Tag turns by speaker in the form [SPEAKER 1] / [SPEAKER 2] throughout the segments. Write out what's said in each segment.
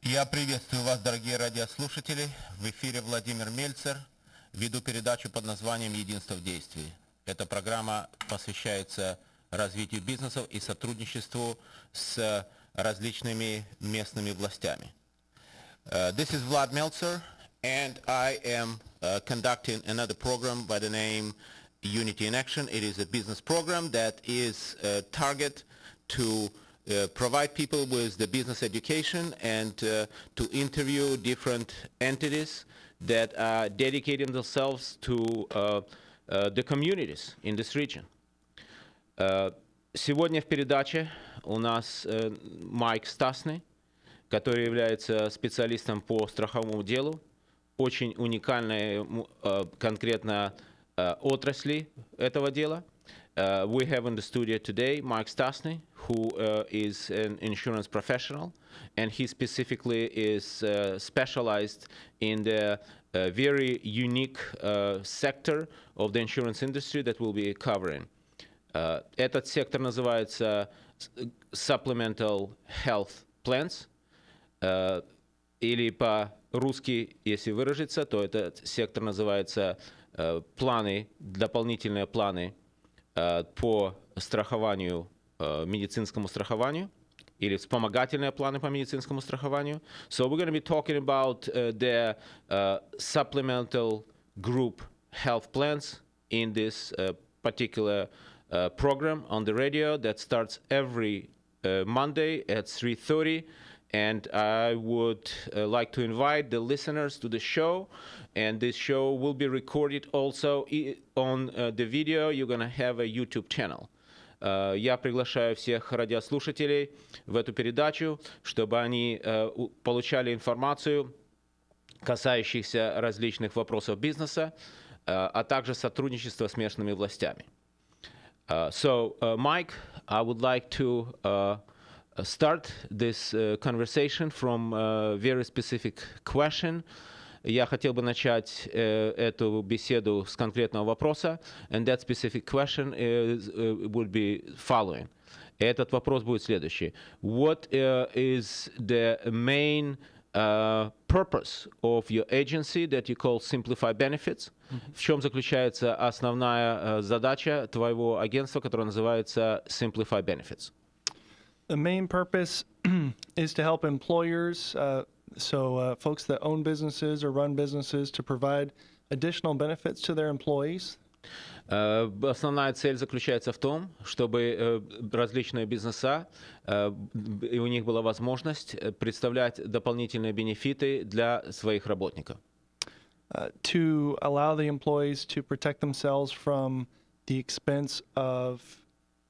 [SPEAKER 1] Я приветствую вас, дорогие радиослушатели. В эфире Владимир Мельцер. Веду передачу под названием «Единство в действии». Эта программа посвящается развитию бизнесов и сотрудничеству с различными местными властями. This is Vlad Meltzer, and I am conducting another program by the name Unity in Action. It is a business program that is target to provide people with the business education and to interview different entities that are dedicating themselves to the communities in this region. Сегодня в передаче у нас Майк С, который является специалистом по страховому делу, очень уникальной конкретно отрасли этого дела. We have in the studio today Майк С, who is an insurance professional, and he specifically is specialized in the very unique sector of the insurance industry that we'll be covering. Этот сектор называется Supplemental Health Plans, или по-русски, если выразиться, то этот сектор называется планы, дополнительные планы по страхованию, медицинскому страхованию, или вспомогательные планы по медицинскому страхованию. So we're going to be talking about the supplemental group health plans in this particular program on the radio that starts every Monday at 3:30. And I would like to invite the listeners to the show. And this show will be recorded also on the video. You're going to have a YouTube channel. Я приглашаю всех радиослушателей в эту передачу, чтобы они получали информацию, касающихся различных вопросов бизнеса, а также сотрудничества с местными властями. So, Mike, I would like to start this conversation from a very specific question. Я хотел бы начать эту беседу с конкретного вопроса, and that specific question would be following. Этот вопрос будет следующий. What is the main purpose of your agency that you call Simplify Benefits? В чем заключается основная задача твоего агентства, которое называется Simplify Benefits?
[SPEAKER 2] The main purpose is to help employers, folks that own businesses or run businesses, to provide additional benefits to their employees.
[SPEAKER 1] Основная цель заключается в том, чтобы различные бизнеса, и у них была возможность представлять дополнительные бенефиты для своих работников.
[SPEAKER 2] To allow the employees to protect themselves from the expense of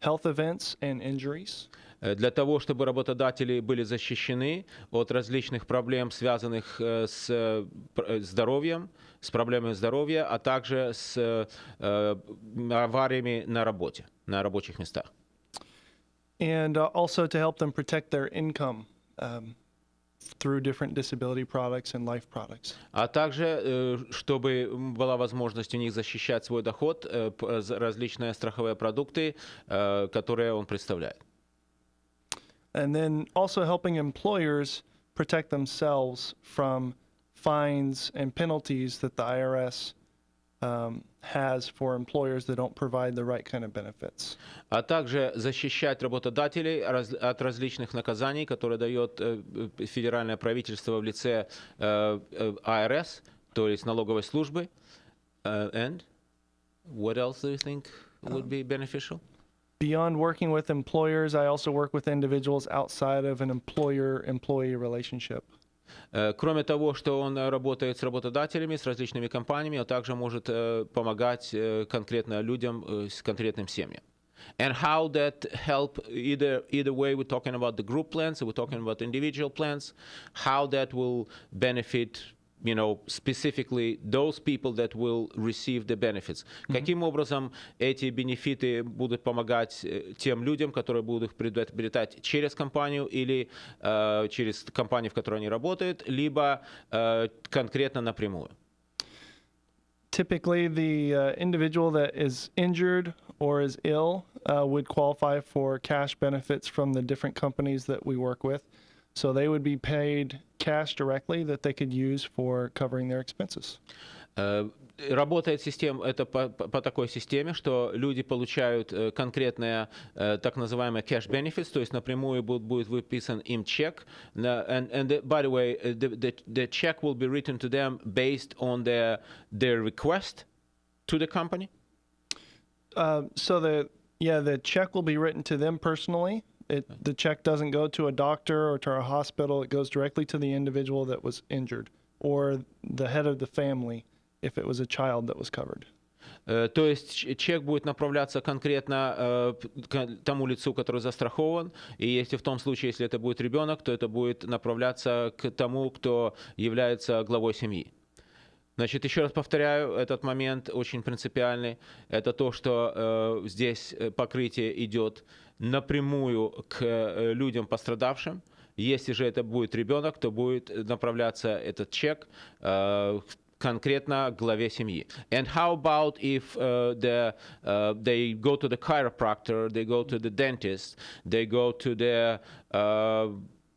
[SPEAKER 2] health events and injuries.
[SPEAKER 1] Для того, чтобы работодатели были защищены от различных проблем, связанных с здоровьем, с проблемами здоровья, а также с авариями на работе, на рабочих местах.
[SPEAKER 2] And also to help them protect their income through different disability products and life products.
[SPEAKER 1] А также, чтобы была возможность у них защищать свой доход, различные страховые продукты, которые он представляет.
[SPEAKER 2] And then also helping employers protect themselves from fines and penalties that the IRS has for employers that don't provide the right kind of benefits.
[SPEAKER 1] А также защищать работодателей от различных наказаний, которые дает федеральное правительство в лице IRS, то есть налоговой службы. And what else do you think would be beneficial?
[SPEAKER 2] Beyond working with employers, I also work with individuals outside of an employer-employee relationship.
[SPEAKER 1] Кроме того, что он работает с работодателями, с различными компаниями, он также может помогать конкретно людям с конкретным семьям. And how that help, either way, we're talking about the group plans, we're talking about individual plans, how that will benefit, you know, specifically those people that will receive the benefits. Каким образом эти бенефиты будут помогать тем людям, которые будут их приобретать через компанию или через компанию, в которой они работают, либо конкретно напрямую?
[SPEAKER 2] Typically, the individual that is injured or is ill would qualify for cash benefits from the different companies that we work with. So they would be paid cash directly that they could use for covering their expenses.
[SPEAKER 1] Работает система, это по такой системе, что люди получают конкретные так называемые cash benefits, то есть напрямую будет выписан им чек. By the way, the check will be written to them based on their request to the company.
[SPEAKER 2] So the check will be written to them personally. The check doesn't go to a doctor or to a hospital. It goes directly to the individual that was injured or the head of the family if it was a child that was covered.
[SPEAKER 1] То есть чек будет направляться конкретно к тому лицу, который застрахован, и если в том случае, если это будет ребенок, то это будет направляться к тому, кто является главой семьи. Значит, еще раз повторяю, этот момент очень принципиальный. Это то, что здесь покрытие идет напрямую к людям пострадавшим. Если же это будет ребенок, то будет направляться этот чек конкретно главе семьи. And how about if they go to the chiropractor, they go to the dentist, they go to the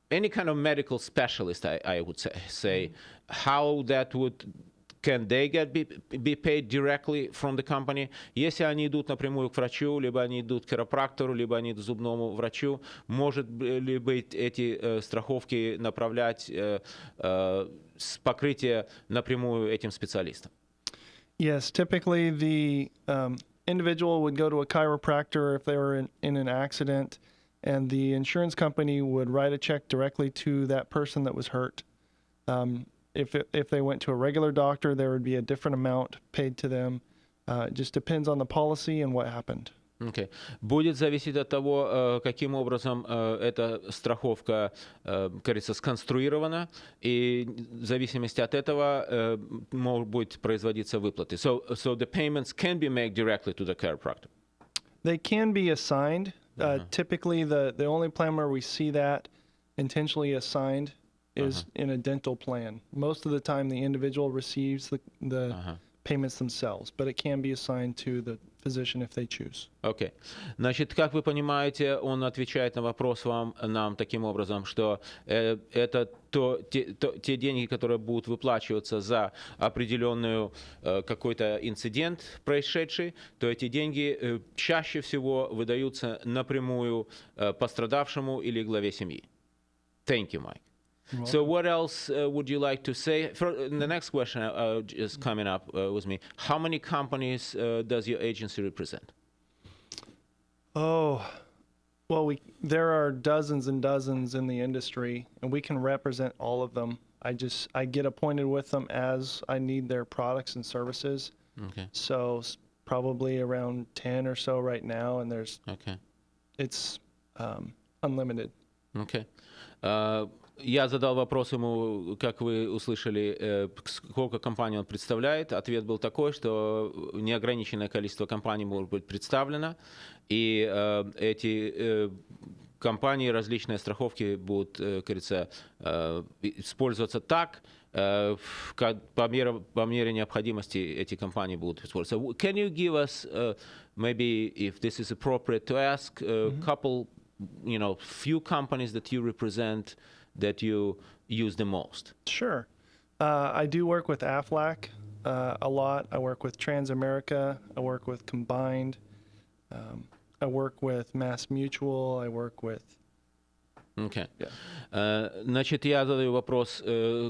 [SPEAKER 1] any kind of medical specialist, I would say, how that would can they be paid directly from the company? Если они идут напрямую к врачу, либо они идут к chiropractor, либо они идут к зубному врачу, может ли быть эти страховки направлять с покрытия напрямую этим специалистам?
[SPEAKER 2] Yes, typically the individual would go to a chiropractor if they were in an accident, and the insurance company would write a check directly to that person that was hurt. If they went to a regular doctor, there would be a different amount paid to them. It just depends on the policy and what happened.
[SPEAKER 1] Okay. Будет зависеть от того, каким образом эта страховка, как говорится, сконструирована, и в зависимости от этого могут быть производиться выплаты. So the payments can be made directly to the chiropractor.
[SPEAKER 2] They can be assigned. Typically, the only plan where we see that intentionally assigned is in a dental plan. Most of the time, the individual receives the payments themselves, but it can be assigned to the physician if they choose.
[SPEAKER 1] Окей. Значит, как вы понимаете, он отвечает на вопрос нам таким образом, что это те деньги, которые будут выплачиваться за определенную какой-то инцидент происшедший, то эти деньги чаще всего выдаются напрямую пострадавшему или главе семьи. Thank you, Mike. So what else would you like to say? The next question is coming up with me. How many companies does your agency represent?
[SPEAKER 2] Oh, well, there are dozens and dozens in the industry, and we can represent all of them. I get appointed with them as I need their products and services.
[SPEAKER 1] Okay.
[SPEAKER 2] So probably around 10 or so right now, and it's unlimited.
[SPEAKER 1] Okay. Я задал вопрос ему, как вы услышали, сколько компаний он представляет. Ответ был такой, что неограниченное количество компаний может быть представлено, и эти компании, различные страховки будут, как говорится, использоваться так, по мере необходимости эти компании будут использоваться. So can you give us, maybe if this is appropriate to ask, a couple, few companies that you represent that you use the most?
[SPEAKER 2] Sure. I do work with Aflac a lot. I work with Transamerica. I work with Combined. I work with Mass Mutual. I work with...
[SPEAKER 1] Okay. Значит, я задаю вопрос,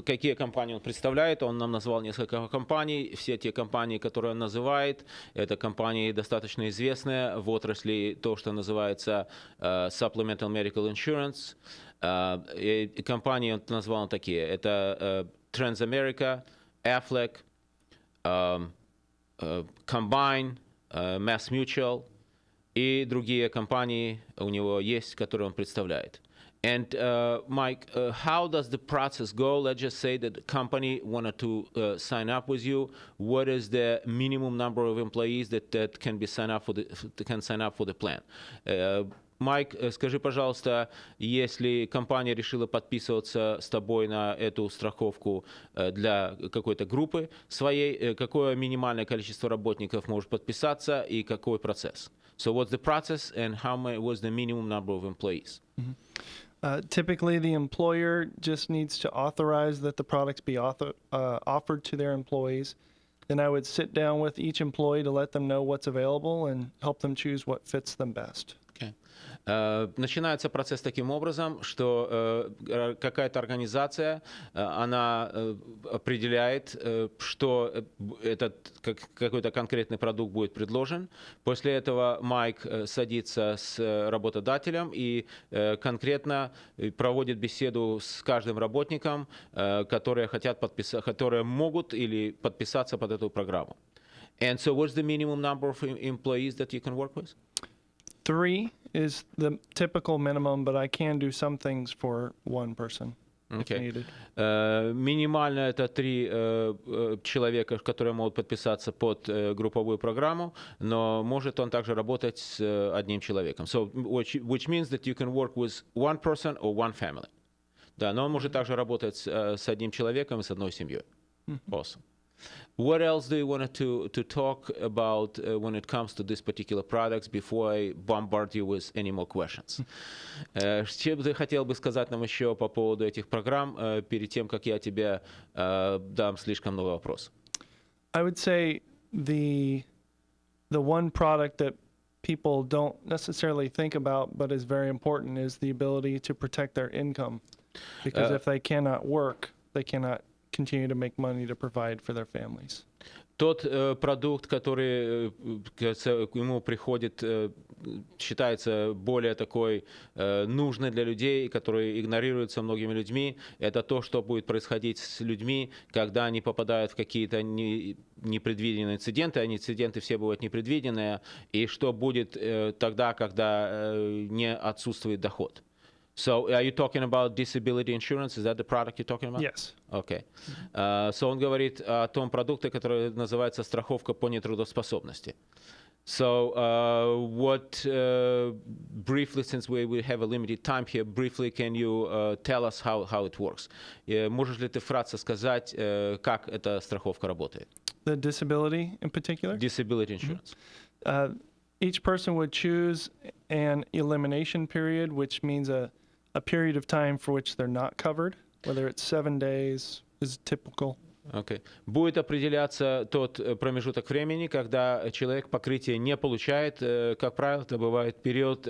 [SPEAKER 1] какие компании он представляет. Он нам назвал несколько компаний. Все те компании, которые он называет, это компании достаточно известные в отрасли то, что называется Supplemental Medical Insurance. И компании он назвал такие. Это Transamerica, Aflac, Combine, Mass Mutual и другие компании у него есть, которые он представляет. And Mike, how does the process go? Let's just say that the company wanted to sign up with you. What is the minimum number of employees that can be sign up for the plan? Майк, скажи, пожалуйста, если компания решила подписываться с тобой на эту страховку для какой-то группы своей, какое минимальное количество работников может подписаться и какой процесс? So what's the process and what's the minimum number of employees?
[SPEAKER 2] Typically, the employer just needs to authorize that the products be offered to their employees. Then I would sit down with each employee to let them know what's available and help them choose what fits them best.
[SPEAKER 1] Okay. Начинается процесс таким образом, что какая-то организация, она определяет, что какой-то конкретный продукт будет предложен. После этого Майк садится с работодателем и конкретно проводит беседу с каждым работником, которые могут или подписаться под эту программу. And so what's the minimum number of employees that you can work with?
[SPEAKER 2] 3 is the typical minimum, but I can do some things for one person if needed.
[SPEAKER 1] Минимально это 3 человека, которые могут подписаться под групповую программу, но может он также работать с одним человеком. So, which means that you can work with one person or one family. Да, но он может также работать с одним человеком и с одной семьей. Awesome. What else do you want to talk about when it comes to these particular products before I bombard you with any more questions? Что ты хотел бы сказать нам еще по поводу этих программ перед тем, как я тебе дам слишком много вопросов?
[SPEAKER 2] I would say the one product that people don't necessarily think about but is very important is the ability to protect their income. Because if they cannot work, they cannot continue to make money to provide for their families.
[SPEAKER 1] Тот продукт, который к ему приходит, считается более такой нужный для людей, который игнорируется многими людьми, это то, что будет происходить с людьми, когда они попадают в какие-то непредвиденные инциденты, а инциденты все бывают непредвиденные, и что будет тогда, когда не отсутствует доход. So, are you talking about disability insurance? Is that the product you're talking about?
[SPEAKER 2] Yes.
[SPEAKER 1] Okay. So, он говорит о том продукте, который называется страховка по нетрудоспособности. So, briefly, since we have a limited time here, briefly, can you tell us how it works? Можешь ли ты вкратце сказать, как эта страховка работает?
[SPEAKER 2] The disability in particular?
[SPEAKER 1] Disability insurance.
[SPEAKER 2] Each person would choose an elimination period, which means a period of time for which they're not covered, whether it's 7 days is typical.
[SPEAKER 1] Okay. Будет определяться тот промежуток времени, когда человек покрытие не получает. Как правило, это бывает период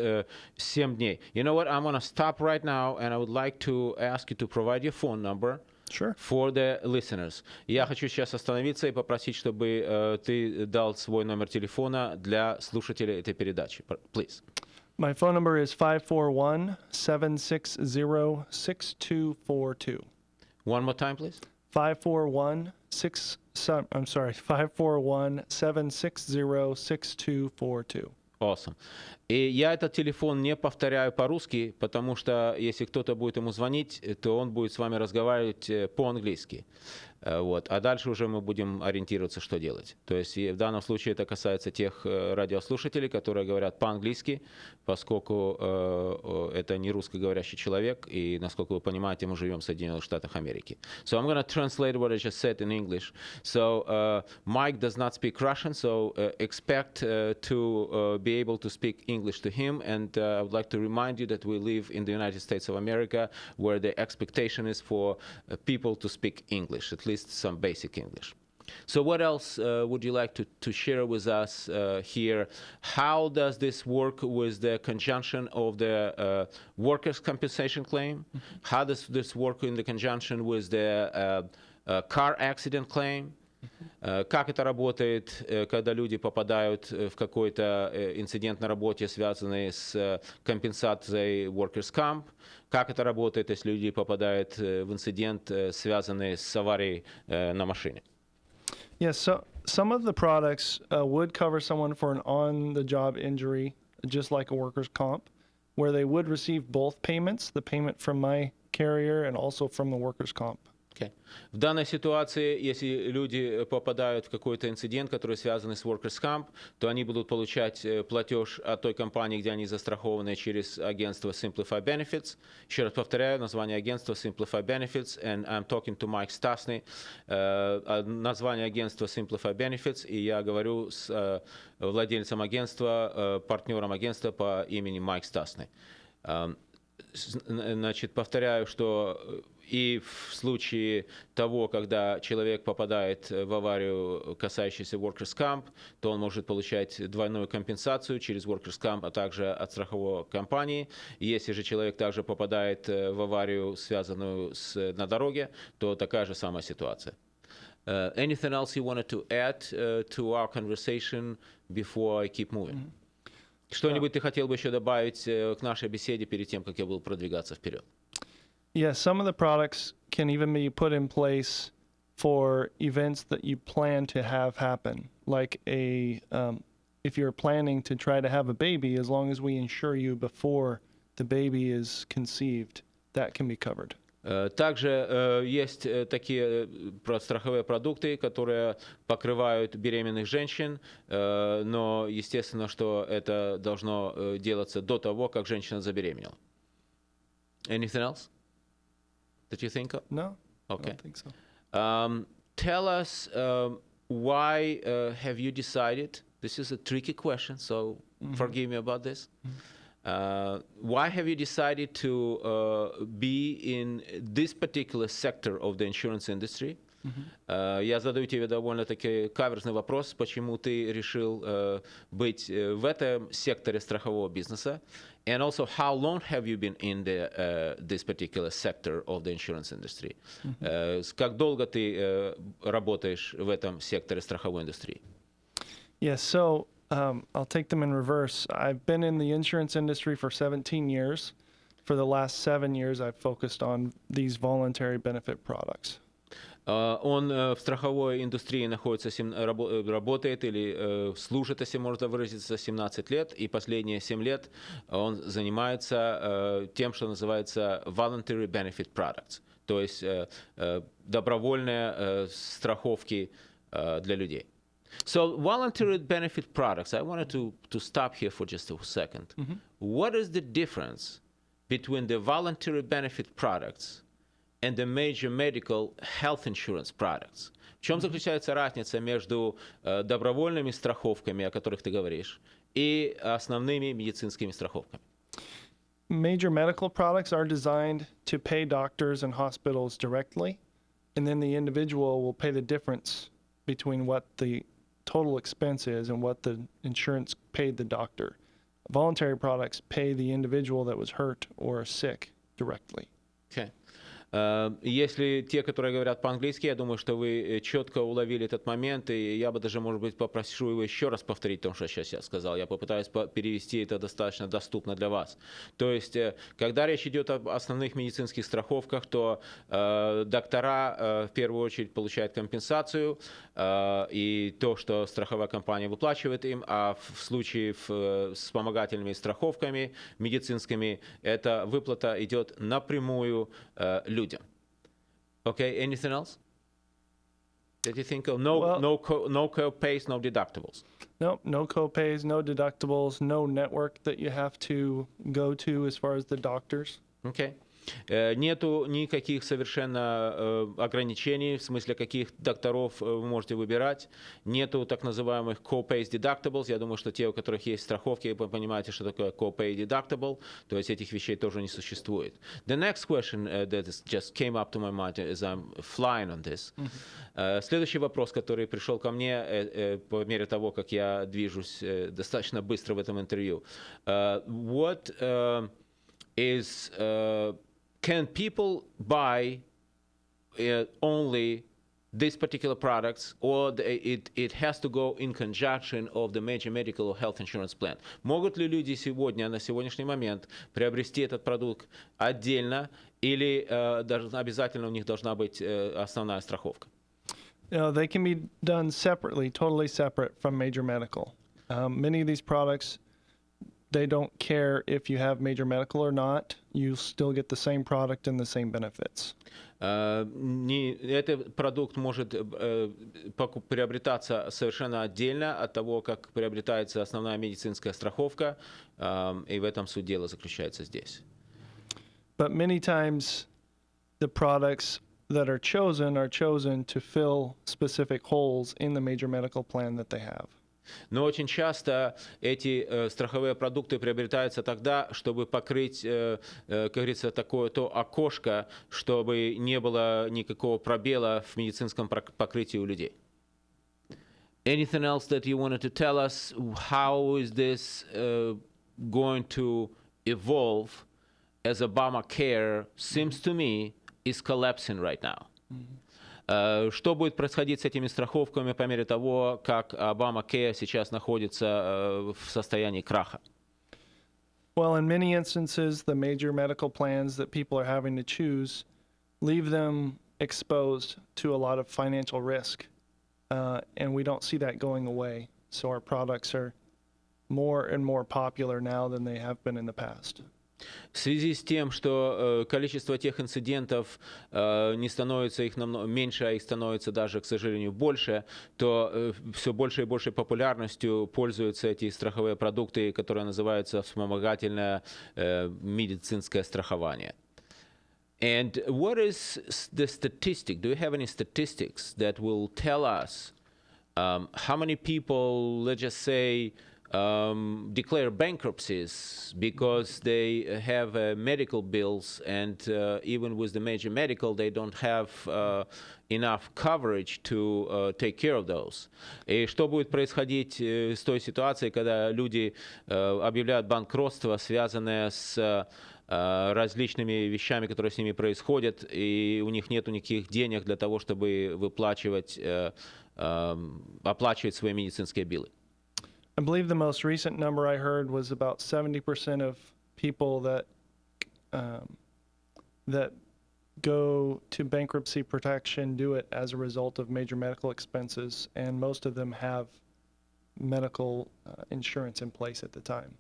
[SPEAKER 1] 7 дней. You know what? I'm going to stop right now, and I would like to ask you to provide your phone number.
[SPEAKER 2] Sure.
[SPEAKER 1] For the listeners. Я хочу сейчас остановиться и попросить, чтобы ты дал свой номер телефона для слушателей этой передачи. Please.
[SPEAKER 2] My phone number is 541-760-6242.
[SPEAKER 1] One more time, please.
[SPEAKER 2] 541-760-6242.
[SPEAKER 1] Awesome. И я этот телефон не повторяю по-русски, потому что если кто-то будет ему звонить, то он будет с вами разговаривать по-английски. Вот. А дальше уже мы будем ориентироваться, что делать. То есть в данном случае это касается тех радиослушателей, которые говорят по-английски, поскольку это не русскоговорящий человек, и, насколько вы понимаете, мы живем в Соединенных Штатах Америки. So I'm going to translate what I just said in English. So Mike does not speak Russian, so expect to be able to speak English to him. And I would like to remind you that we live in the United States of America, where the expectation is for people to speak English, at least some basic English. So what else would you like to share with us here? How does this work with the conjunction of the workers' compensation claim? How does this work in the conjunction with the car accident claim? Как это работает, когда люди попадают в какой-то инцидент на работе, связанный с компенсацией workers' comp? Как это работает, если люди попадают в инцидент, связанный с аварией на машине?
[SPEAKER 2] Yes, so some of the products would cover someone for an on-the-job injury, just like a workers' comp, where they would receive both payments, the payment from my carrier and also from the workers' comp.
[SPEAKER 1] Okay. В данной ситуации, если люди попадают в какой-то инцидент, который связан с workers' comp, то они будут получать платеж от той компании, где они застрахованы, через агентство Simplify Benefits. Еще раз повторяю, название агентства Simplify Benefits, and I'm talking to Майк С. Название агентства Simplify Benefits, и я говорю с владельцем агентства, партнером агентства по имени Майк С. Значит, повторяю, что и в случае того, когда человек попадает в аварию, касающуюся Workers' Comp, то он может получать двойную компенсацию через Workers' Comp, а также от страховой компании. Если же человек также попадает в аварию, связанную на дороге, то такая же самая ситуация. Anything else you wanted to add to our conversation before I keep moving? Что-нибудь ты хотел бы еще добавить к нашей беседе перед тем, как я буду продвигаться вперед?
[SPEAKER 2] Yeah, some of the products can even be put in place for events that you plan to have happen. Like if you're planning to try to have a baby, as long as we insure you before the baby is conceived, that can be covered.
[SPEAKER 1] Также есть такие страховые продукты, которые покрывают беременных женщин, но естественно, что это должно делаться до того, как женщина забеременела. Anything else that you think of?
[SPEAKER 2] No,
[SPEAKER 1] Okay.
[SPEAKER 2] I don't think so.
[SPEAKER 1] Tell us why have you decided? This is a tricky question, so forgive me about this. Why have you decided to be in this particular sector of the insurance industry? Я задаю тебе довольно-таки каверзный вопрос, почему ты решил быть в этом секторе страхового бизнеса? And also, how long have you been in this particular sector of the insurance industry? Как долго ты работаешь в этом секторе страховой индустрии?
[SPEAKER 2] Yeah, so I'll take them in reverse. I've been in the insurance industry for 17 years. For the last 7 years, I've focused on these voluntary benefit products.
[SPEAKER 1] Он в страховой индустрии находится, работает или служит, если можно выразиться, 17 лет, и последние 7 лет он занимается тем, что называется voluntary benefit products, то есть добровольные страховки для людей. So voluntary benefit products, I wanted to stop here for just a second. What is the difference between the voluntary benefit products and the major medical health insurance products? В чем заключается разница между добровольными страховками, о которых ты говоришь, и основными медицинскими страховками?
[SPEAKER 2] Major medical products are designed to pay doctors and hospitals directly, and then the individual will pay the difference between what the total expense is and what the insurance paid the doctor. Voluntary products pay the individual that was hurt or sick directly.
[SPEAKER 1] Okay. Если те, которые говорят по-английски, я думаю, что вы четко уловили этот момент, и я бы даже, может быть, попрошу его еще раз повторить то, что сейчас я сказал. Я попытаюсь перевести это достаточно доступно для вас. То есть, когда речь идет об основных медицинских страховках, то доктора в первую очередь получают компенсацию и то, что страховая компания выплачивает им, а в случае с вспомогательными страховками медицинскими эта выплата идет напрямую людям. Okay, anything else that you think of? No co-pays, no deductibles.
[SPEAKER 2] No co-pays, no deductibles, no network that you have to go to as far as the doctors.
[SPEAKER 1] Okay. Нету никаких совершенно ограничений, в смысле, каких докторов вы можете выбирать. Нету так называемых co-pays deductibles. Я думаю, что те, у которых есть страховки, вы понимаете, что такое co-pay deductible. То есть этих вещей тоже не существует. The next question that just came up to my mind as I'm flying on this. Следующий вопрос, который пришел ко мне по мере того, как я движусь достаточно быстро в этом интервью. What is... Can people buy only these particular products, or it has to go in conjunction of the major medical or health insurance plan? Могут ли люди сегодня, на сегодняшний момент, приобрести этот продукт отдельно, или обязательно у них должна быть основная страховка?
[SPEAKER 2] They can be done separately, totally separate from major medical. Many of these products, they don't care if you have major medical or not. You still get the same product and the same benefits. Этот продукт может приобретаться совершенно отдельно от того, как приобретается основная медицинская страховка, и в этом суть дела заключается здесь. But many times the products that are chosen to fill specific holes in the major medical plan that they have.
[SPEAKER 1] Но очень часто эти страховые продукты приобретаются тогда, чтобы покрыть, как говорится, такое то окошко, чтобы не было никакого пробела в медицинском покрытии у людей. Anything else that you wanted to tell us? How is this going to evolve as Obamacare seems to me is collapsing right now? Что будет происходить с этими страховками по мере того, как Obamacare сейчас находится в состоянии краха?
[SPEAKER 2] Well, in many instances, the major medical plans that people are having to choose leave them exposed to a lot of financial risk, and we don't see that going away. So our products are more and more popular now than they have been in the past.
[SPEAKER 1] В связи с тем, что количество тех инцидентов не становится их меньше, а их становится даже, к сожалению, больше, то все больше и больше популярностью пользуются эти страховые продукты, которые называются вспомогательное медицинское страхование. And what is the statistic? Do you have any statistics that will tell us how many people, let's just say, declare bankruptcies because they have medical bills, and even with the major medical, they don't have enough coverage to take care of those. И что будет происходить с той ситуацией, когда люди объявляют банкротство, связанное с различными вещами, которые с ними происходят, и у них нет никаких денег для того, чтобы оплачивать свои медицинские биллы.
[SPEAKER 2] I believe the most recent number I heard was about 70% of people that go to bankruptcy protection do it as a result of major medical expenses, and most of them have medical insurance in place at the time.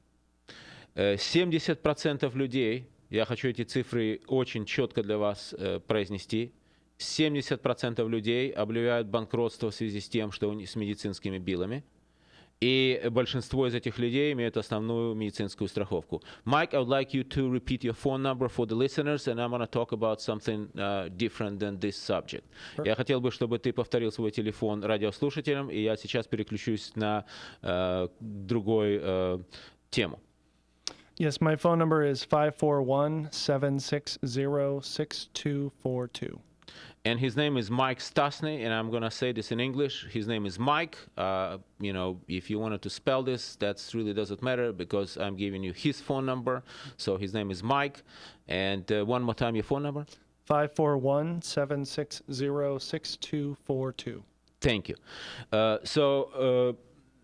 [SPEAKER 1] 70% людей, я хочу эти цифры очень четко для вас произнести, 70% людей объявляют банкротство в связи с тем, что с медицинскими биллами. И большинство из этих людей имеют основную медицинскую страховку. Mike, I would like you to repeat your phone number for the listeners, and I'm going to talk about something different than this subject. Я хотел бы, чтобы ты повторил свой телефон радиослушателям, и я сейчас переключусь на другую тему.
[SPEAKER 2] Yes, my phone number is 541-760-6242.
[SPEAKER 1] And his name is Mike Stasny, and I'm going to say this in English. His name is Mike. You know, if you wanted to spell this, that really doesn't matter because I'm giving you his phone number. So his name is Mike. And one more time, your phone number?
[SPEAKER 2] 541-760-6242.
[SPEAKER 1] Thank you.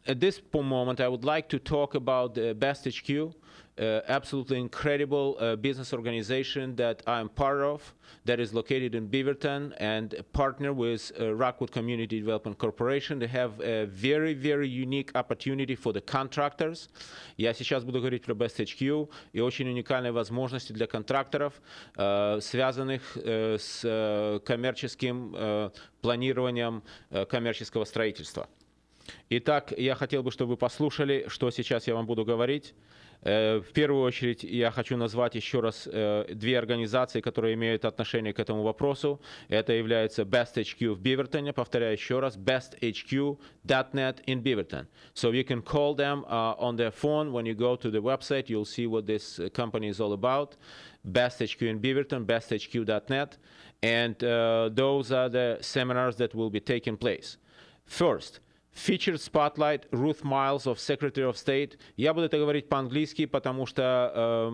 [SPEAKER 1] At this moment, I would like to talk about the Best HQ, absolutely incredible business organization that I'm part of, that is located in Beaverton and partner with Rockwood Community Development Corporation. They have a very, very unique opportunity for the contractors. Я сейчас буду говорить про Best HQ и очень уникальные возможности для контракторов, связанных с коммерческим планированием коммерческого строительства. Итак, я хотел бы, чтобы вы послушали, что сейчас я вам буду говорить. В первую очередь я хочу назвать еще раз две организации, которые имеют отношение к этому вопросу. Это является Best HQ в Beaverton. Повторяю еще раз, besthq.net in Beaverton. So you can call them on their phone. When you go to the website, you'll see what this company is all about. Best HQ in Beaverton, besthq.net. And those are the seminars that will be taking place. First, Featured Spotlight, Ruth Miles of Secretary of State. Я буду это говорить по-английски, потому что,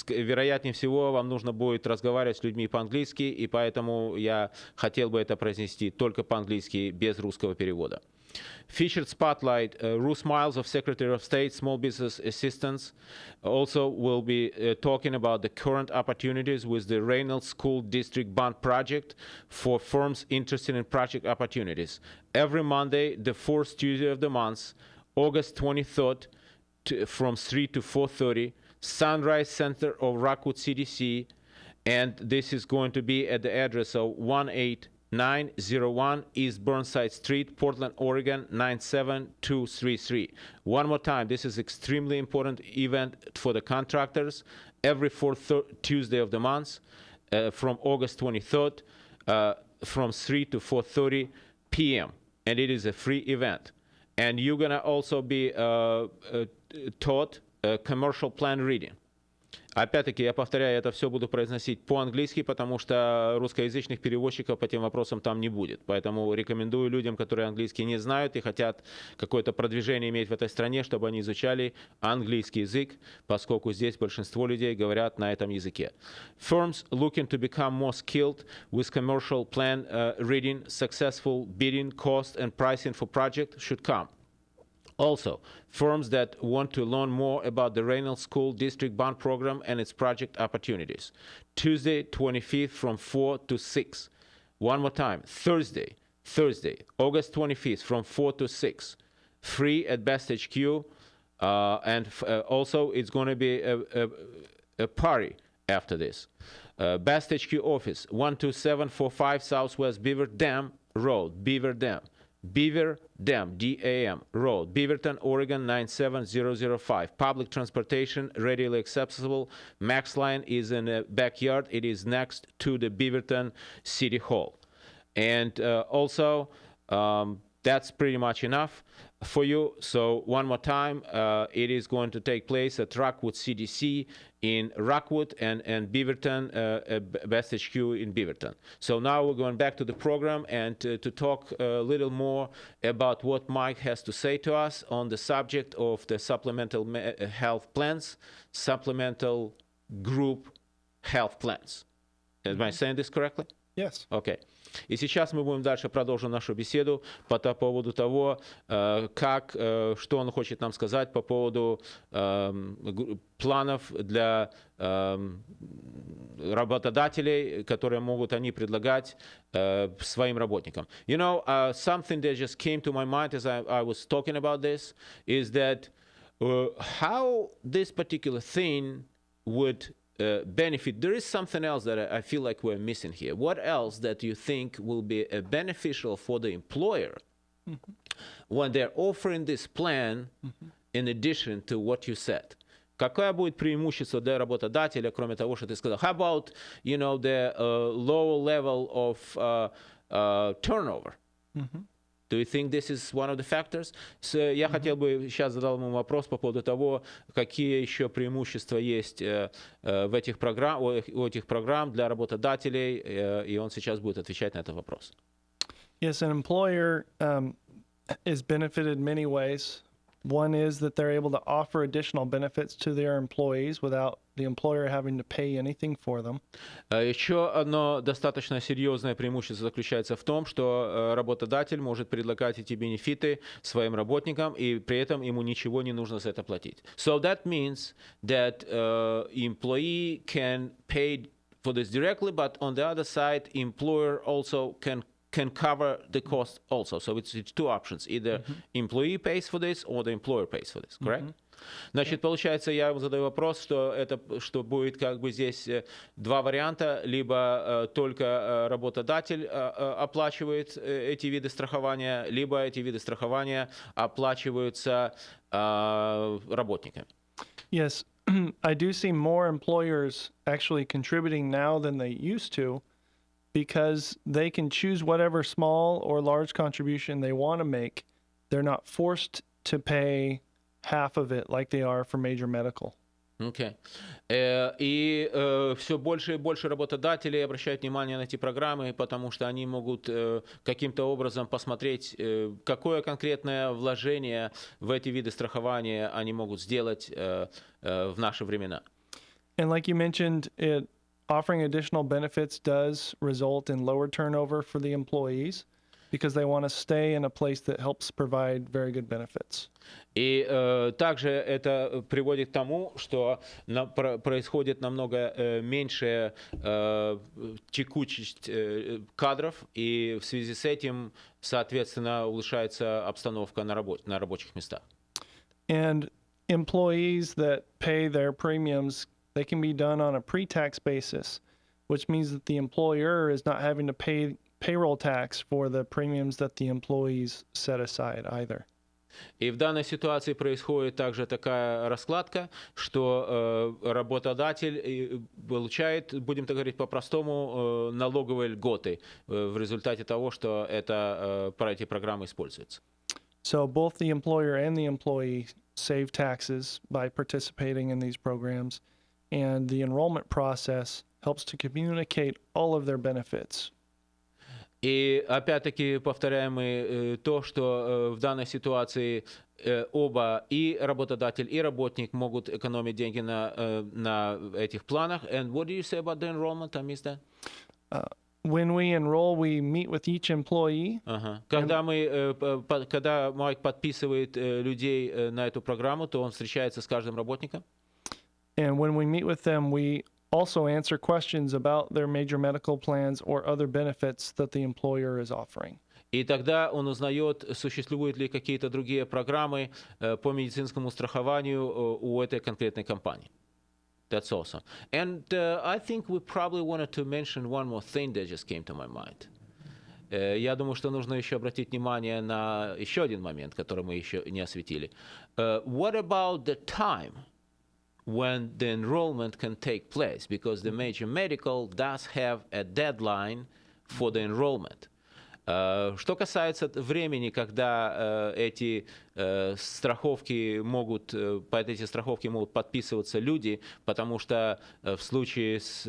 [SPEAKER 1] вероятнее всего, вам нужно будет разговаривать с людьми по-английски, и поэтому я хотел бы это произнести только по-английски, без русского перевода. Featured Spotlight, Ruth Miles of Secretary of State, Small Business Assistance, also will be talking about the current opportunities with the Reynolds School District Bond Project for firms interested in project opportunities. Every Monday, the fourth Tuesday of the month, August 23rd, from 3 to 4:30, Sunrise Center of Rockwood CDC, and this is going to be at the address of 18901 East Burnside Street, Portland, Oregon, 97233. One more time, this is extremely important event for the contractors. Every fourth Tuesday of the month, from August 23rd, from 3 to 4:30 p.m. And it is a free event. And you're gonna also be taught commercial plan reading. Опять-таки, я повторяю, это все буду произносить по-английски, потому что русскоязычных переводчиков по этим вопросам там не будет. Поэтому рекомендую людям, которые английский не знают и хотят какое-то продвижение иметь в этой стране, чтобы они изучали английский язык, поскольку здесь большинство людей говорят на этом языке. Firms looking to become more skilled with commercial plan reading, successful bidding, cost and pricing for project should come. Also, firms that want to learn more about the Reynolds School District Bond Program and its project opportunities. Tuesday, 25th from 4 to 6. One more time, Thursday, August 25th from 4 to 6. Free at Best HQ. And also, it's going to be a party after this. Best HQ office, 12745 Southwest Beaver Dam Road, Beaver Dam, D-A-M, Road, Beaverton, Oregon, 97005. Public transportation, readily accessible. Max Line is in the backyard. It is next to the Beaverton City Hall. And also, that's pretty much enough for you. So one more time, it is going to take place at Rockwood CDC in Rockwood and Beaverton, Best HQ in Beaverton. So now we're going back to the program and to talk a little more about what Mike has to say to us on the subject of the supplemental health plans, supplemental group health plans. Am I saying this correctly?
[SPEAKER 2] Yes.
[SPEAKER 1] Okay. И сейчас мы будем дальше продолжим нашу беседу по поводу того, что он хочет нам сказать по поводу планов для работодателей, которые могут они предлагать своим работникам. You know, something that just came to my mind as I was talking about this is that how this particular thing would benefit. There is something else that I feel like we're missing here. What else that you think will be beneficial for the employer when they're offering this plan in addition to what you said? Какое будет преимущество для работодателя, кроме того, что ты сказал? How about, you know, the lower level of turnover? Do you think this is one of the factors? Я хотел бы, сейчас задал ему вопрос по поводу того, какие еще преимущества есть у этих программ для работодателей, и он сейчас будет отвечать на этот вопрос.
[SPEAKER 2] Yes, an employer is benefited many ways. One is that they're able to offer additional benefits to their employees without the employer having to pay anything for them.
[SPEAKER 1] Еще одно достаточно серьезное преимущество заключается в том, что работодатель может предлагать эти бенефиты своим работникам, и при этом ему ничего не нужно за это платить. So that means that employee can pay for this directly, but on the other side, employer also can cover the cost also. So it's two options. Either employee pays for this or the employer pays for this, correct? Значит, получается, я вам задаю вопрос, что будет как бы здесь два варианта. Либо только работодатель оплачивает эти виды страхования, либо эти виды страхования оплачиваются работниками.
[SPEAKER 2] Yes, I do see more employers actually contributing now than they used to, because they can choose whatever small or large contribution they want to make. They're not forced to pay half of it like they are for major medical.
[SPEAKER 1] Okay. И все больше и больше работодателей обращают внимание на эти программы, потому что они могут каким-то образом посмотреть, какое конкретное вложение в эти виды страхования они могут сделать в наши времена.
[SPEAKER 2] And like you mentioned, offering additional benefits does result in lower turnover for the employees because they want to stay in a place that helps provide very good benefits.
[SPEAKER 1] И также это приводит к тому, что происходит намного меньшая текучесть кадров, и в связи с этим, соответственно, улучшается обстановка на рабочих местах.
[SPEAKER 2] And employees that pay their premiums, they can be done on a pre-tax basis, which means that the employer is not having to pay payroll tax for the premiums that the employees set aside either.
[SPEAKER 1] И в данной ситуации происходит также такая раскладка, что работодатель получает, будем так говорить по-простому, налоговые льготы в результате того, что эти программы используются.
[SPEAKER 2] So both the employer and the employee save taxes by participating in these programs, and the enrollment process helps to communicate all of their benefits.
[SPEAKER 1] И опять-таки повторяем мы то, что в данной ситуации оба, и работодатель, и работник могут экономить деньги на этих планах. And what do you say about the enrollment? I missed that.
[SPEAKER 2] When we enroll, we meet with each employee.
[SPEAKER 1] Ага. Когда Майк подписывает людей на эту программу, то он встречается с каждым работником.
[SPEAKER 2] And when we meet with them, we also answer questions about their major medical plans or other benefits that the employer is offering.
[SPEAKER 1] И тогда он узнает, существуют ли какие-то другие программы по медицинскому страхованию у этой конкретной компании. That's awesome. And I think we probably wanted to mention one more thing that just came to my mind. Я думаю, что нужно еще обратить внимание на еще один момент, который мы еще не осветили. What about the time when the enrollment can take place? Because the major medical does have a deadline for the enrollment. Что касается времени, когда эти страховки под эти страховки могут подписываться люди, потому что в случае с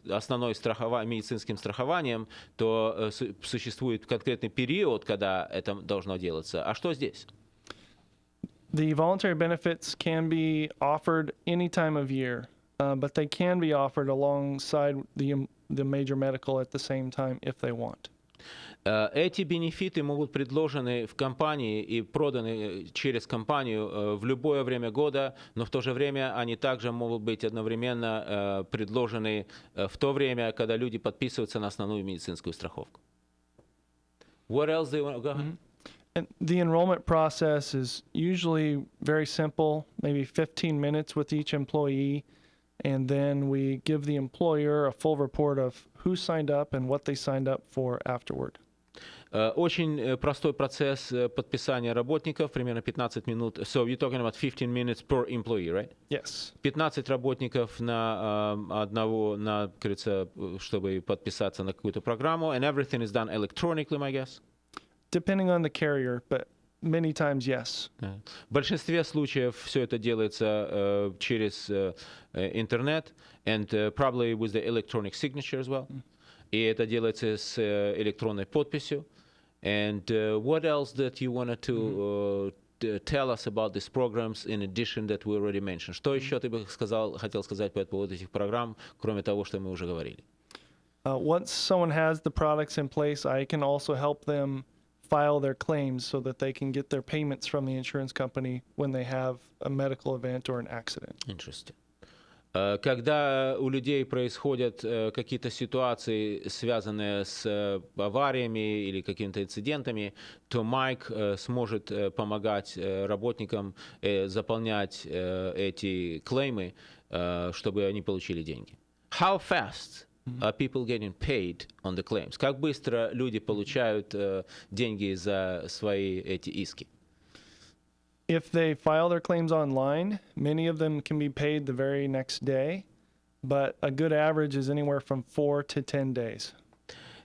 [SPEAKER 1] основной медицинским страхованием, то существует конкретный период, когда это должно делаться. А что здесь?
[SPEAKER 2] The voluntary benefits can be offered any time of year, but they can be offered alongside the major medical at the same time if they want.
[SPEAKER 1] Эти бенефиты могут предложены в компании и проданы через компанию в любое время года, но в то же время они также могут быть одновременно предложены в то время, когда люди подписываются на основную медицинскую страховку. What else do you want? Go ahead.
[SPEAKER 2] And the enrollment process is usually very simple, maybe 15 minutes with each employee, and then we give the employer a full report of who signed up and what they signed up for afterward.
[SPEAKER 1] Очень простой процесс подписания работников, примерно 15 минут. So you're talking about 15 minutes per employee, right?
[SPEAKER 2] Yes.
[SPEAKER 1] 15 работников на одного, кажется, чтобы подписаться на какую-то программу. And everything is done electronically, I guess?
[SPEAKER 2] Depending on the carrier, but many times, yes.
[SPEAKER 1] В большинстве случаев все это делается через интернет, and probably with the electronic signature as well. И это делается с электронной подписью. And what else that you wanted to tell us about these programs in addition that we already mentioned? Что еще ты бы хотел сказать по поводу этих программ, кроме того, что мы уже говорили?
[SPEAKER 2] Once someone has the products in place, I can also help them file their claims so that they can get their payments from the insurance company when they have a medical event or an accident.
[SPEAKER 1] Interesting. Когда у людей происходят какие-то ситуации, связанные с авариями или какими-то инцидентами, то Майк сможет помогать работникам заполнять эти клеймы, чтобы они получили деньги. How fast are people getting paid on the claims? Как быстро люди получают деньги за свои эти иски?
[SPEAKER 2] If they file their claims online, many of them can be paid the very next day, but a good average is anywhere from 4 to 10 days.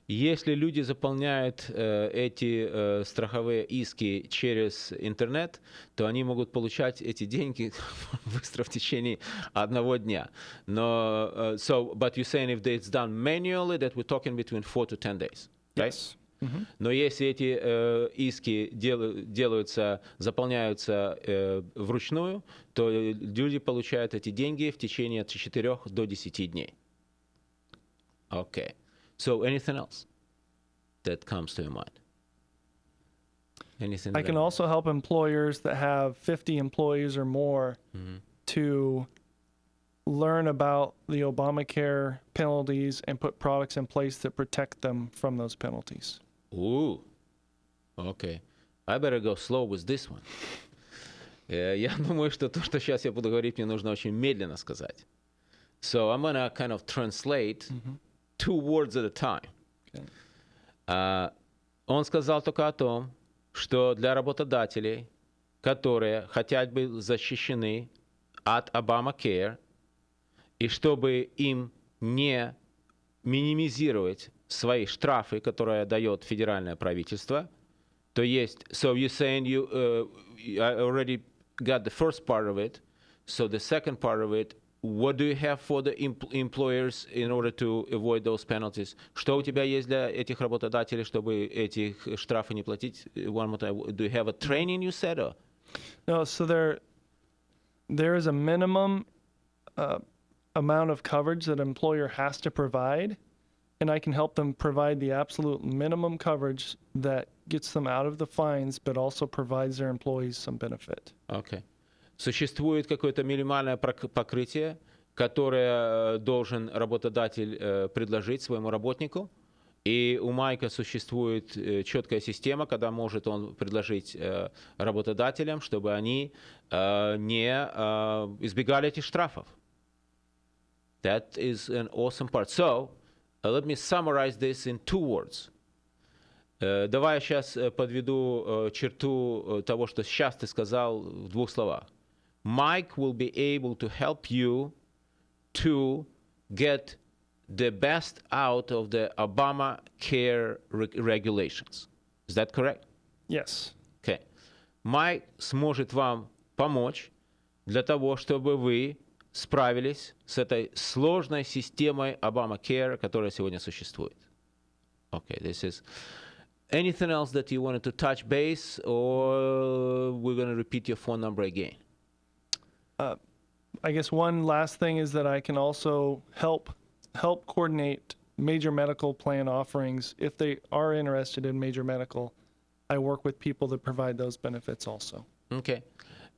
[SPEAKER 1] Если люди заполняют эти страховые иски через интернет, то они могут получать эти деньги быстро в течение одного дня. Но, but you're saying if it's done manually, that we're talking between 4 to 10 days, right?
[SPEAKER 2] Yes.
[SPEAKER 1] Но если эти иски заполняются вручную, то люди получают эти деньги в течение от 4 до 10 дней. Okay. So anything else that comes to your mind? Anything
[SPEAKER 2] I can also help employers that have 50 employees or more to learn about the Obamacare penalties and put products in place that protect them from those penalties.
[SPEAKER 1] Ooh, okay. I better go slow with this one. Я думаю, что то, что сейчас я буду говорить, мне нужно очень медленно сказать. So I'm gonna kind of translate 2 words at a time. Okay. Он сказал только о том, что для работодателей, которые хотят быть защищены от Obamacare, и чтобы им не минимизировать свои штрафы, которые дает федеральное правительство, То есть, so you're saying I already got the first part of it. So the second part of it, what do you have for the employers in order to avoid those penalties? Что у тебя есть для этих работодателей, чтобы эти штрафы не платить? One more time. Do you have a training, you said? Or?
[SPEAKER 2] No, so there is a minimum amount of coverage that an employer has to provide, and I can help them provide the absolute minimum coverage that gets them out of the fines, but also provides their employees some benefit.
[SPEAKER 1] Okay. Существует какое-то минимальное покрытие, которое должен работодатель предложить своему работнику. И у Майка существует четкая система, когда может он предложить работодателям, чтобы они не избегали этих штрафов. That is an awesome part. So, let me summarize this in 2 words. Давай я сейчас подведу черту того, что сейчас ты сказал в 2 словах. Mike will be able to help you to get the best out of the Obamacare regulations. Is that correct?
[SPEAKER 2] Yes.
[SPEAKER 1] Okay. Майк сможет вам помочь для того, чтобы вы справились с этой сложной системой Obamacare, которая сегодня существует. Okay, this is... Anything else that you wanted to touch base, or we're going to repeat your phone number again?
[SPEAKER 2] I guess one last thing is that I can also help coordinate major medical plan offerings. If they are interested in major medical, I work with people that provide those benefits also.
[SPEAKER 1] Okay.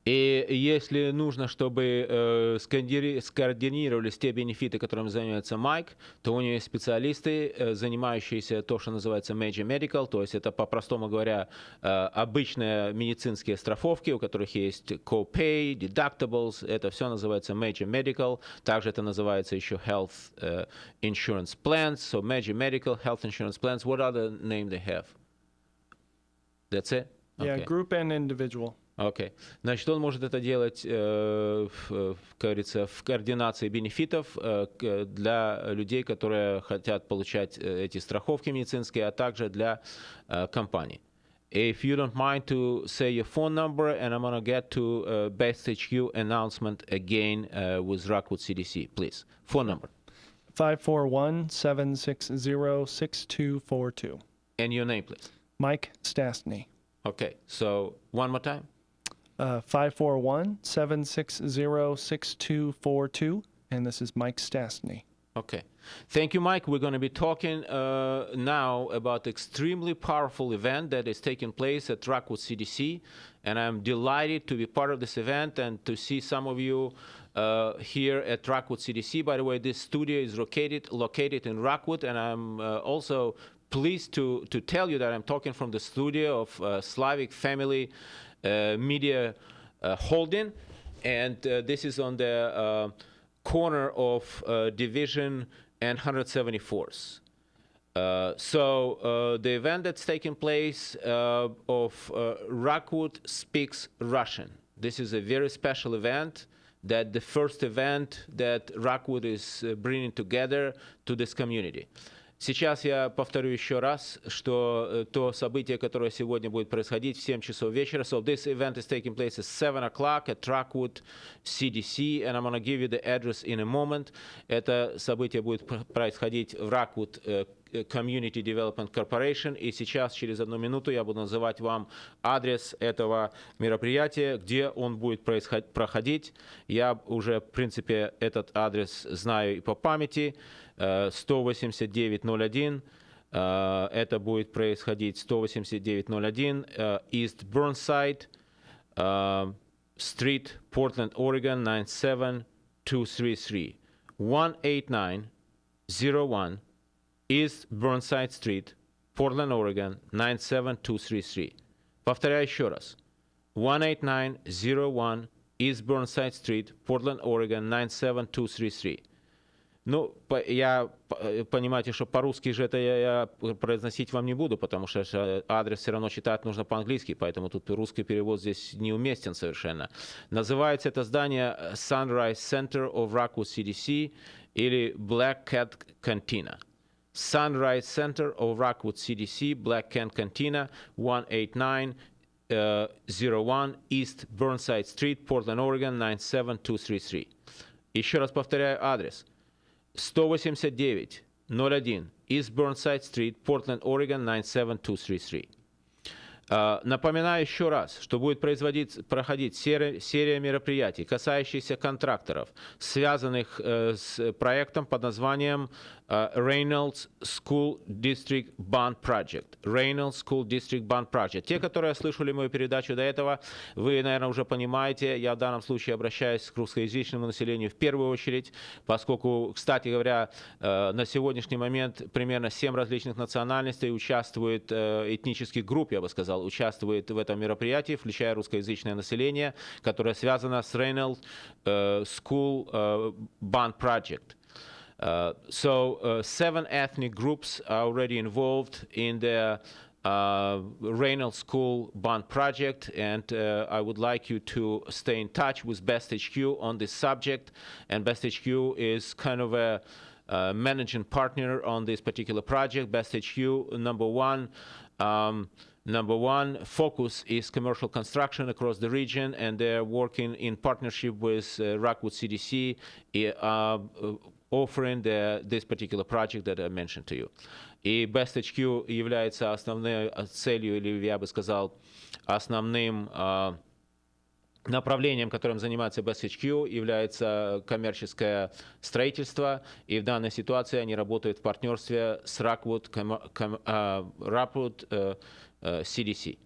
[SPEAKER 1] И если нужно, чтобы скоординировались те бенефиты, которыми занимается Майк, то у него есть специалисты, занимающиеся то, что называется major medical, то есть это, по-простому говоря, обычные медицинские страховки, у которых есть co-pay, deductibles, это все называется major medical, также это называется еще health insurance plans, so major medical, health insurance plans, what other name they have? That's it?
[SPEAKER 2] Yeah,
[SPEAKER 1] Okay.
[SPEAKER 2] group and individual.
[SPEAKER 1] Окей. Значит, он может это делать, как говорится, в координации бенефитов для людей, которые хотят получать эти страховки медицинские, а также для компаний. If you don't mind to say your phone number, and I'm going to get to Best HQ announcement again with Rockwood CDC, please. Phone number.
[SPEAKER 2] 541-760-6242.
[SPEAKER 1] And your name, please.
[SPEAKER 2] Mike Stastny.
[SPEAKER 1] Okay. So, one more time.
[SPEAKER 2] 541-760-6242, and this is Mike Stastny.
[SPEAKER 1] Okay. Thank you, Mike. We're going to be talking now about extremely powerful event that is taking place at Rockwood CDC, and I'm delighted to be part of this event and to see some of you here at Rockwood CDC. By the way, this studio is located in Rockwood, and I'm also pleased to tell you that I'm talking from the studio of Slavic Family Media Holding, and this is on the corner of Division and 174th. So the event that's taking place of Rockwood Speaks Russian. This is a very special event, that the first event that Rockwood is bringing together to this community. Сейчас я повторю еще раз, что то событие, которое сегодня будет происходить в 7 часов вечера. So this event is taking place at 7 o'clock at Rockwood CDC, and I'm going to give you the address in a moment. Это событие будет происходить в Rockwood Community Development Corporation, и сейчас, через 1 минуту, я буду называть вам адрес этого мероприятия, где он будет проходить. Я уже, в принципе, этот адрес знаю и по памяти. 18901. Это будет происходить 18901 East Burnside Street, Portland, Oregon 97233. 18901 East Burnside Street, Portland, Oregon 97233. Повторяю еще раз. 18901 East Burnside Street, Portland, Oregon 97233. Ну, я понимаете, что по-русски же это я произносить вам не буду, потому что адрес все равно читать нужно по-английски, поэтому тут русский перевод здесь неуместен совершенно. Называется это здание Sunrise Center of Rockwood CDC или Black Cat Cantina. Sunrise Center of Rockwood, CDC, Black Kent Cantina, 18901 East Burnside Street, Portland, Oregon, 97233. Еще раз повторяю адрес. 18901 East Burnside Street, Portland, Oregon, 97233. Напоминаю еще раз, что будет проходить серия мероприятий, касающихся контракторов, связанных с проектом под названием Reynolds School District Bond Project. Reynolds School District Bond Project. Те, которые слышали мою передачу до этого, вы, наверное, уже понимаете, я в данном случае обращаюсь к русскоязычному населению в первую очередь, поскольку, кстати говоря, на сегодняшний момент примерно 7 различных национальностей участвует, этнических групп, я бы сказал, участвует в этом мероприятии, включая русскоязычное население, которое связано с Reynolds School Bond Project. So 7 ethnic groups are already involved in the Reynolds School Bond Project, and I would like you to stay in touch with Best HQ on this subject. And Best HQ is kind of a managing partner on this particular project. Best HQ, number one focus is commercial construction across the region, and they're working in partnership with Rockwood CDC, offering this particular project that I mentioned to you. И Best HQ является основной целью, или я бы сказал, основным направлением, которым занимается Best HQ, является коммерческое строительство, и в данной ситуации они работают в партнерстве с Rockwood CDC.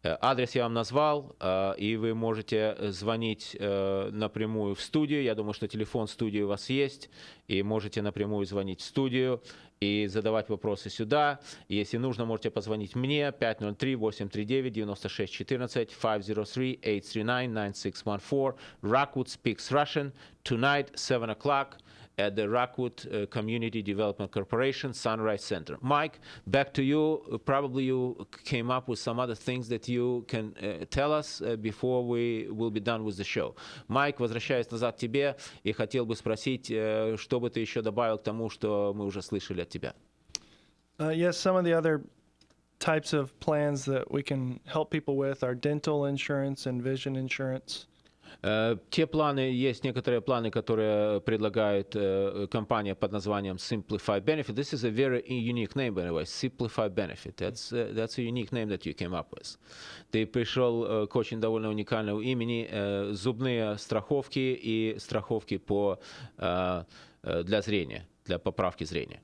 [SPEAKER 1] Адрес я вам назвал, и вы можете звонить напрямую в студию. Я думаю, что телефон студии у вас есть, и можете напрямую звонить в студию и задавать вопросы сюда. Если нужно, можете позвонить мне 503-839-9614, 503-839-9614. Rockwood speaks Russian. Tonight, 7 o'clock. At the Rockwood Community Development Corporation, Sunrise Center. Mike, back to you. Probably you came up with some other things that you can tell us before we will be done with the show. Майк, возвращаясь назад к тебе, и хотел бы спросить, что бы ты еще добавил к тому, что мы уже слышали от тебя.
[SPEAKER 2] Yes, some of the other types of plans that we can help people with are dental insurance and vision insurance.
[SPEAKER 1] Те планы, есть некоторые планы, которые предлагает компания под названием Simplified Benefit. This is a very unique name, by the way, Simplified Benefit. That's a unique name that you came up with. Ты пришел к очень довольно уникальному имени, зубные страховки и страховки для зрения, для поправки зрения.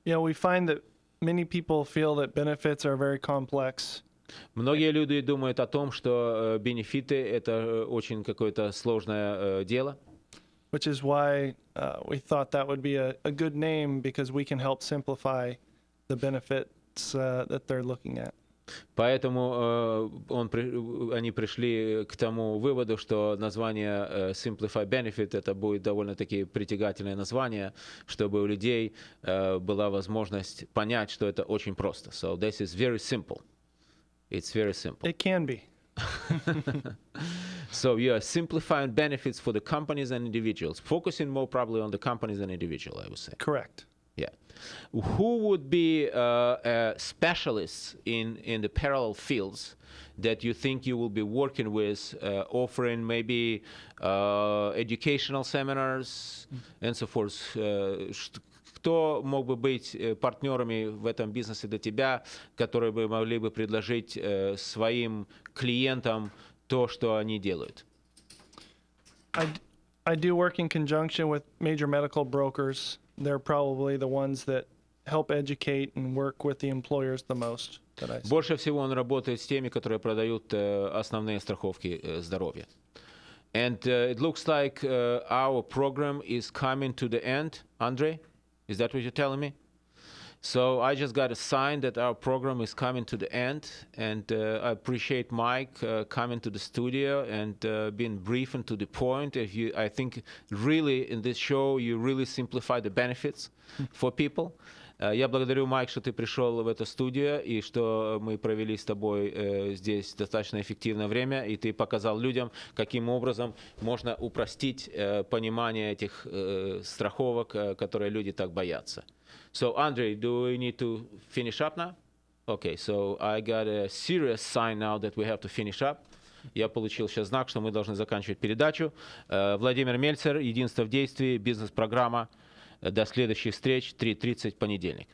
[SPEAKER 2] Yeah, we find that many people feel that benefits are very complex.
[SPEAKER 1] Многие люди думают о том, что бенефиты — это очень какое-то сложное дело.
[SPEAKER 2] Which is why we thought that would be a good name, because we can help simplify the benefits that they're looking at.
[SPEAKER 1] Поэтому они пришли к тому выводу, что название Simplify Benefit — это будет довольно-таки притягательное название, чтобы у людей была возможность понять, что это очень просто. So this is very simple. It's very simple.
[SPEAKER 2] It can be.
[SPEAKER 1] So you are simplifying benefits for the companies and individuals, focusing more probably on the companies and individual, I would say.
[SPEAKER 2] Correct.
[SPEAKER 1] Yeah. Who would be specialists in the parallel fields that you think you will be working with, offering maybe educational seminars and so forth? Кто мог бы быть партнерами в этом бизнесе для тебя, которые бы могли бы предложить своим клиентам то, что они делают?
[SPEAKER 2] I do work in conjunction with major medical brokers. They're probably the ones that help educate and work with the employers the most.
[SPEAKER 1] Больше всего он работает с теми, которые продают основные страховки здоровья. And it looks like our program is coming to the end, Andrei? Is that what you're telling me? So I just got a sign that our program is coming to the end, and I appreciate Mike coming to the studio and being brief and to the point. I think really in this show you really simplify the benefits for people. Я благодарю, Майк, что ты пришел в эту студию и что мы провели с тобой здесь достаточно эффективное время, и ты показал людям, каким образом можно упростить понимание этих страховок, которые люди так боятся. So, Andre, do we need to finish up now? Okay, so I got a serious sign now that we have to finish up. Я получил сейчас знак, что мы должны заканчивать передачу. Владимир Мельцер, «Единство в действии», бизнес-программа. До следующих встреч, 3:30, понедельник.